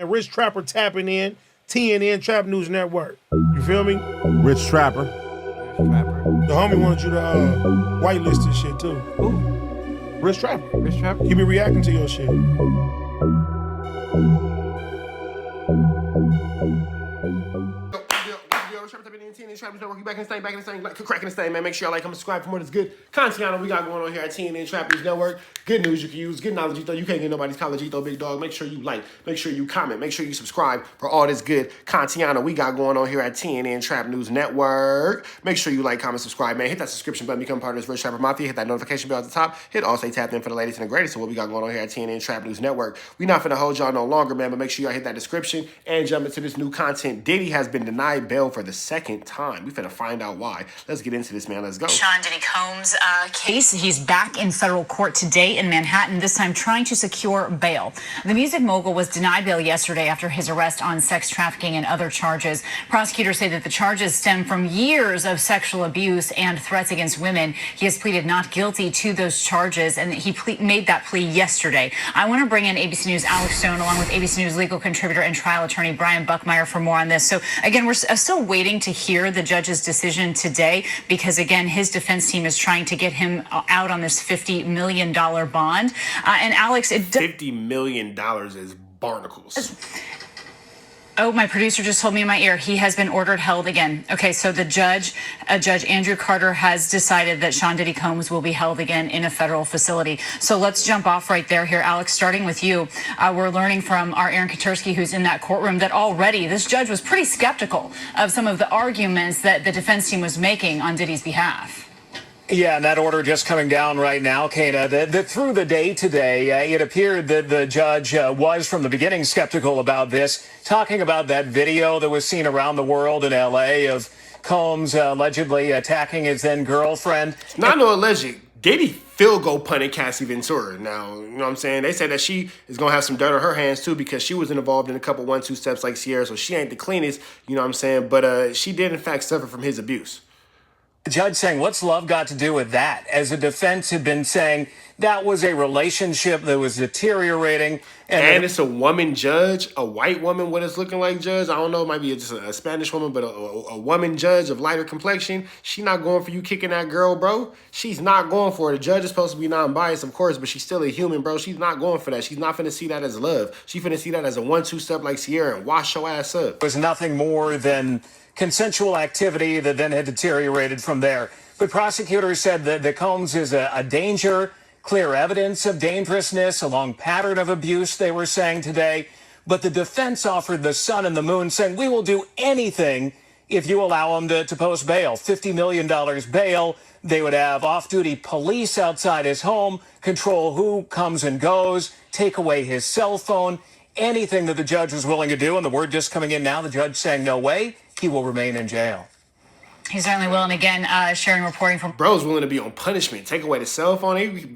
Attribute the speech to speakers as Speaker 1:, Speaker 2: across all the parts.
Speaker 1: And Rich Trapper tapping in, TNN Trap News Network. You feel me?
Speaker 2: Rich Trapper.
Speaker 1: The homie wanted you to whitelist this shit too.
Speaker 3: Who?
Speaker 1: Rich Trapper.
Speaker 3: Rich Trapper?
Speaker 1: He be reacting to your shit. Back in the same, like cracking the same, man. Make sure y'all like, comment, subscribe for more of this good content we got going on here at TNN Trap News Network. Good news you can use, good knowledge you throw. You can't get nobody's college though, big dog. Make sure you like, make sure you comment, make sure you subscribe for all this good content we got going on here at TNN Trap News Network. Make sure you like, comment, subscribe, man. Hit that subscription button, become part of this Rich Trapper Mafia. Hit that notification bell at the top. Hit all stay tapped in for the latest and the greatest of what we got going on here at TNN Trap News Network. We not finna hold y'all no longer, man, but make sure y'all hit that description and jump into this new content. Diddy has been denied bail for the second time. We finna find out why. Let's get into this, man. Let's go.
Speaker 4: Sean Diddy Combs' case. He's back in federal court today in Manhattan, this time trying to secure bail. The music mogul was denied bail yesterday after his arrest on sex trafficking and other charges. Prosecutors say that the charges stem from years of sexual abuse and threats against women. He has pleaded not guilty to those charges, and he made that plea yesterday. I want to bring in ABC News' Alex Stone, along with ABC News legal contributor and trial attorney Brian Buckmeyer for more on this. So, again, we're still waiting to hear the judge's decision today because, again, his defense team is trying to get him out on this $50 million bond. And, Alex,
Speaker 1: $50 million is barnacles.
Speaker 4: Oh, my producer just told me in my ear he has been ordered held again. Okay, so the Judge Andrew Carter has decided that Sean Diddy Combs will be held again in a federal facility. So let's jump off right there here, Alex, starting with you. We're learning from our Aaron Katersky, who's in that courtroom, that already this judge was pretty skeptical of some of the arguments that the defense team was making on Diddy's behalf.
Speaker 5: Yeah, and that order just coming down right now, Kana. Through the day today, it appeared that the judge was from the beginning skeptical about this, talking about that video that was seen around the world in L.A. of Combs allegedly attacking his then girlfriend.
Speaker 1: Not no alleged. Diddy field goal punted Cassie Ventura. Now, you know what I'm saying? They said that she is going to have some dirt on her hands, too, because she wasn't involved in a couple 1-2 steps like Sierra, so she ain't the cleanest, you know what I'm saying? But she did, in fact, suffer from his abuse.
Speaker 5: The judge saying, what's love got to do with that? As the defense had been saying, that was a relationship that was deteriorating.
Speaker 1: And it's a woman judge, a white woman, what it's looking like judge. I don't know, it might be just a Spanish woman, but a woman judge of lighter complexion. She not going for you kicking that girl, bro. She's not going for it. The judge is supposed to be non-biased, of course, but she's still a human, bro. She's not going for that. She's not finna see that as love. She's finna see that as a 1-2 step like Sierra and wash your ass up.
Speaker 5: It was nothing more than consensual activity that then had deteriorated from there. But prosecutors said that Combs is a danger, clear evidence of dangerousness, a long pattern of abuse, they were saying today. But the defense offered the sun and the moon, saying, we will do anything if you allow him to post bail. $50 million bail. They would have off-duty police outside his home, control who comes and goes, take away his cell phone, anything that the judge was willing to do. And the word just coming in now, the judge saying no way. He will remain in jail.
Speaker 4: He certainly will. And again, sharing reporting from...
Speaker 1: Bro's willing to be on punishment. Take away the cell phone. He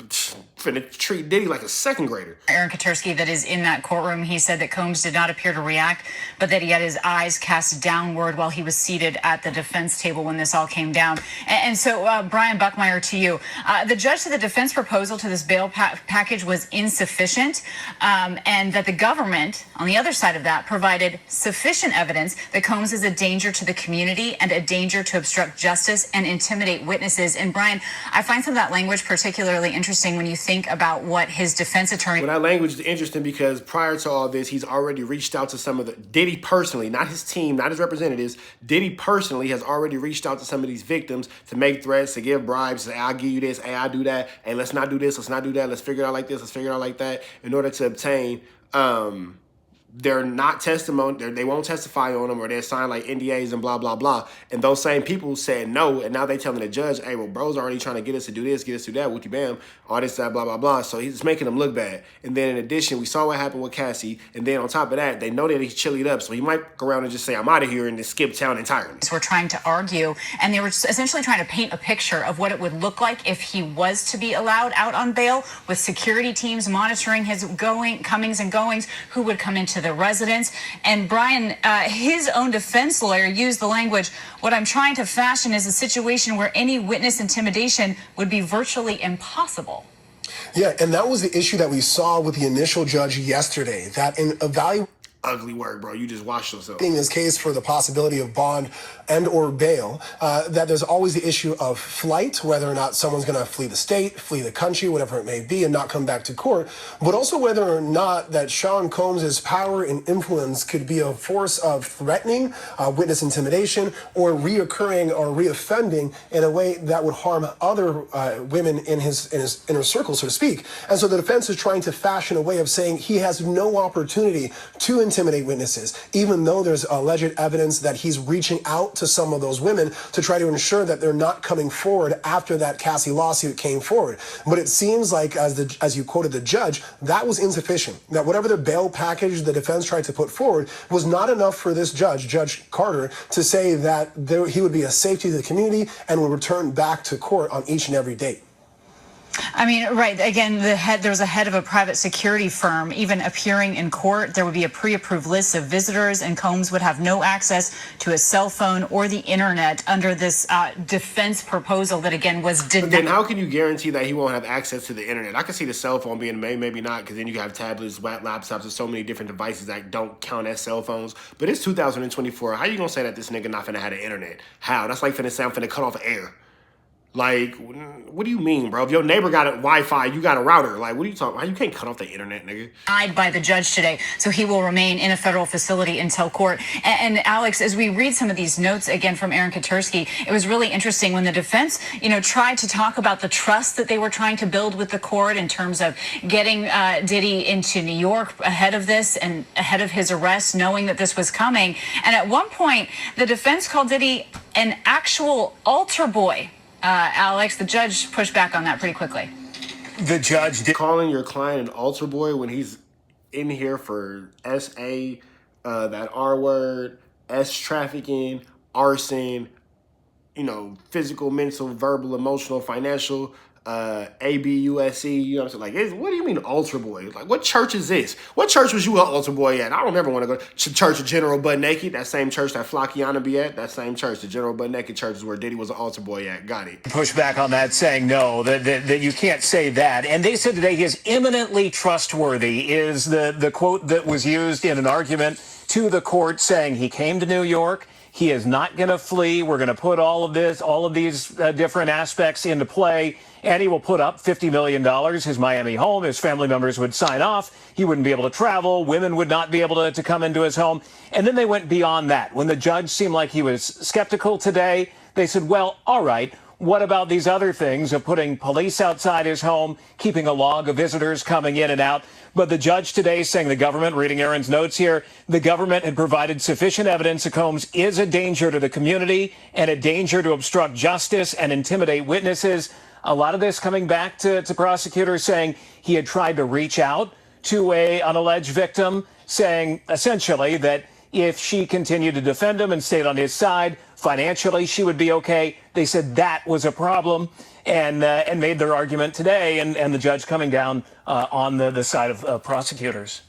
Speaker 1: finna treat Diddy like a second grader.
Speaker 4: Aaron Katersky, that is in that courtroom, he said that Combs did not appear to react, but that he had his eyes cast downward while he was seated at the defense table when this all came down. And so, Brian Buckmeyer, to you. The judge said the defense proposal to this bail package was insufficient, and that the government, on the other side of that, provided sufficient evidence that Combs is a danger to the community and a danger to obstruct justice and intimidate witnesses. And Brian, I find some of that language particularly interesting when you think about what his defense attorney...
Speaker 1: Well, that language is interesting because prior to all this, he's already reached out to some of the... Diddy personally, not his team, not his representatives. Diddy personally has already reached out to some of these victims to make threats, to give bribes, to say, I'll give you this, hey, I'll do that, hey, let's not do this, let's not do that, let's figure it out like this, let's figure it out like that, in order to obtain... they're not testimony, they won't testify on them, or they're signed like NDAs and blah, blah, blah. And those same people said no, and now they telling the judge, hey, well, bro's already trying to get us to do this, get us to do that, wooty bam, all this, that, blah, blah, blah. So he's making them look bad. And then in addition, we saw what happened with Cassie, and then on top of that, they know that he's chillied up, so he might go around and just say, I'm out of here, and just skip town entirely.
Speaker 4: We're trying to argue, and they were essentially trying to paint a picture of what it would look like if he was to be allowed out on bail, with security teams monitoring his comings and goings, who would come into the residence. And Brian, his own defense lawyer used the language, what I'm trying to fashion is a situation where any witness intimidation would be virtually impossible.
Speaker 6: Yeah, and that was the issue that we saw with the initial judge yesterday, that in evaluating...
Speaker 1: ugly work, bro. You just washed yourself.
Speaker 2: In this case, for the possibility of bond and or bail, that there's always the issue of flight, whether or not someone's going to flee the state, flee the country, whatever it may be, and not come back to court, but also whether or not that Sean Combs' power and influence could be a force of threatening, witness intimidation, or reoccurring or reoffending in a way that would harm other women in his inner circle, so to speak. And so the defense is trying to fashion a way of saying he has no opportunity to intimidate witnesses, even though there's alleged evidence that he's reaching out to some of those women to try to ensure that they're not coming forward after that Cassie lawsuit came forward. But it seems like, as you quoted the judge, that was insufficient. That whatever the bail package the defense tried to put forward was not enough for this judge, Judge Carter, to say that he would be a safety to the community and would return back to court on each and every date.
Speaker 4: I mean, right. Again, there's a head of a private security firm even appearing in court. There would be a pre-approved list of visitors, and Combs would have no access to his cell phone or the internet under this defense proposal that, again, was denied.
Speaker 1: Then how can you guarantee that he won't have access to the internet? I can see the cell phone being maybe not, because then you have tablets, laptops, and so many different devices that don't count as cell phones. But it's 2024. How you gonna say that this nigga not finna have the internet? How? That's like finna say I'm finna cut off air. Like, what do you mean, bro? If your neighbor got a Wi-Fi, you got a router. Like, what are you talking about? You can't cut off the internet, nigga.
Speaker 4: Denied by the judge today, so he will remain in a federal facility until court. And Alex, as we read some of these notes again from Aaron Katersky, it was really interesting when the defense, tried to talk about the trust that they were trying to build with the court in terms of getting Diddy into New York ahead of this and ahead of his arrest, knowing that this was coming. And at one point, the defense called Diddy an actual altar boy. Alex, the judge pushed back on that pretty quickly.
Speaker 5: The judge did.
Speaker 1: Calling your client an altar boy when he's in here for SA, that R word, S trafficking, arson, physical, mental, verbal, emotional, financial, ABUSC, you know what I'm saying? Like, what do you mean altar boy? Like, what church is this? What church was you an altar boy at? I don't ever want to go to Church of General Butt Naked, that same church that Flockiana be at, that same church, the General Butt Naked church is where Diddy was an altar boy at. Got it.
Speaker 5: Push back on that, saying no, that you can't say that. And they said today he is eminently trustworthy is the quote that was used in an argument to the court, saying he came to New York. He is not going to flee. We're going to put all of these different aspects into play, and he will put up $50 million, his Miami home. His family members would sign off. He wouldn't be able to travel. Women would not be able to come into his home. And then they went beyond that. When the judge seemed like he was skeptical today, they said, well, all right, what about these other things of putting police outside his home, keeping a log of visitors coming in and out? But the judge today saying the government, reading Aaron's notes here, the government had provided sufficient evidence that Combs is a danger to the community and a danger to obstruct justice and intimidate witnesses. A lot of this coming back to prosecutors saying he had tried to reach out to an alleged victim, saying essentially that if she continued to defend him and stayed on his side, financially she would be okay. They said that was a problem and made their argument today, and the judge coming down on the side of prosecutors.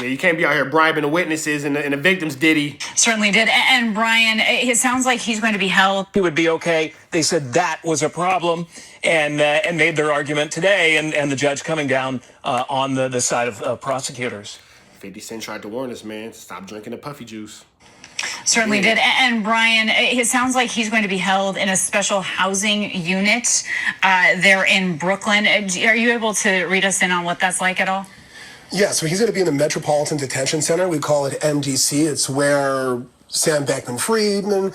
Speaker 1: Yeah, you can't be out here bribing the witnesses and the victims, Diddy.
Speaker 4: Certainly did. And Brian, it sounds like he's going to be held.
Speaker 5: He would be okay. They said that was a problem and made their argument today, and the judge coming down on the side of prosecutors.
Speaker 1: 50 Cent tried to warn us, man. Stop drinking the puffy juice.
Speaker 4: Certainly did. And Brian, it sounds like he's going to be held in a special housing unit there in Brooklyn. Are you able to read us in on what that's like at all?
Speaker 2: Yeah, so he's going to be in the Metropolitan Detention Center. We call it MDC. It's where Sam Bankman-Friedman,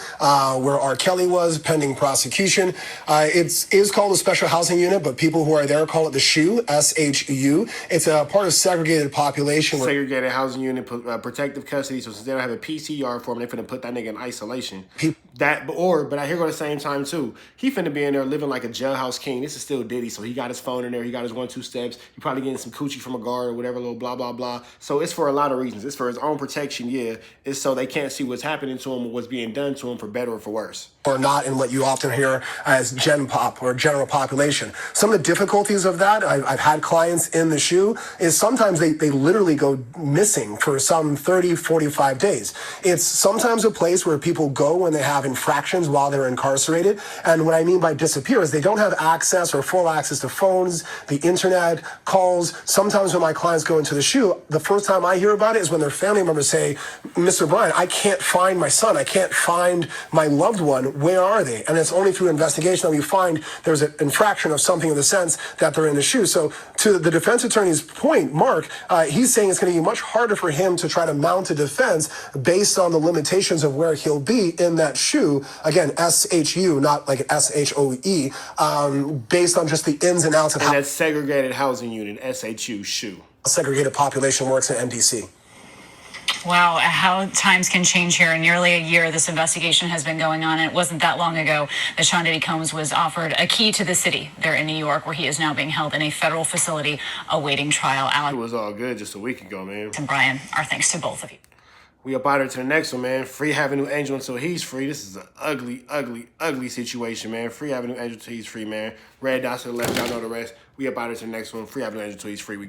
Speaker 2: where R. Kelly was, pending prosecution. It is called a special housing unit, but people who are there call it the SHU, S-H-U. It's a part of segregated population.
Speaker 1: Segregated housing unit, protective custody, so since they don't have a PCR for him, they're finna put that nigga in isolation. But I hear go at the same time, too. He finna be in there living like a jailhouse king. This is still Diddy, so he got his phone in there, he got his 1-2 steps, he probably getting some coochie from a guard or whatever, little blah, blah, blah. So it's for a lot of reasons. It's for his own protection, yeah. It's so they can't see what's happening. happening to him or what's being done to him, for better or for worse.
Speaker 2: Or not in what you often hear as gen pop or general population. Some of the difficulties of that, I've had clients in the shoe, is sometimes they literally go missing for some 30, 45 days. It's sometimes a place where people go when they have infractions while they're incarcerated. And what I mean by disappear is they don't have access or full access to phones, the internet, calls. Sometimes when my clients go into the shoe, the first time I hear about it is when their family members say, Mr. Bryan, I can't find my son. I can't find my loved one. Where are they? And it's only through investigation that we find there's an infraction of something in the sense that they're in the shoe. So to the defense attorney's point, Mark, he's saying it's going to be much harder for him to try to mount a defense based on the limitations of where he'll be in that shoe. Again, SHU, not like SHOE, based on just the ins and outs of how
Speaker 1: that segregated housing unit, SHU, shoe.
Speaker 2: Segregated population works in MDC.
Speaker 4: Wow, how times can change here. In nearly a year, this investigation has been going on, and it wasn't that long ago that Sean Diddy Combs was offered a key to the city there in New York, where he is now being held in a federal facility awaiting trial.
Speaker 1: It was all good just a week ago, man.
Speaker 4: And Brian, our thanks to both of you.
Speaker 1: We up out here to the next one, man. Free Avenue Angel until he's free. This is an ugly, ugly, ugly situation, man. Free Avenue Angel until he's free, man. Red dots to the left, y'all know the rest. We up out here to the next one. Free Avenue Angel until he's free. We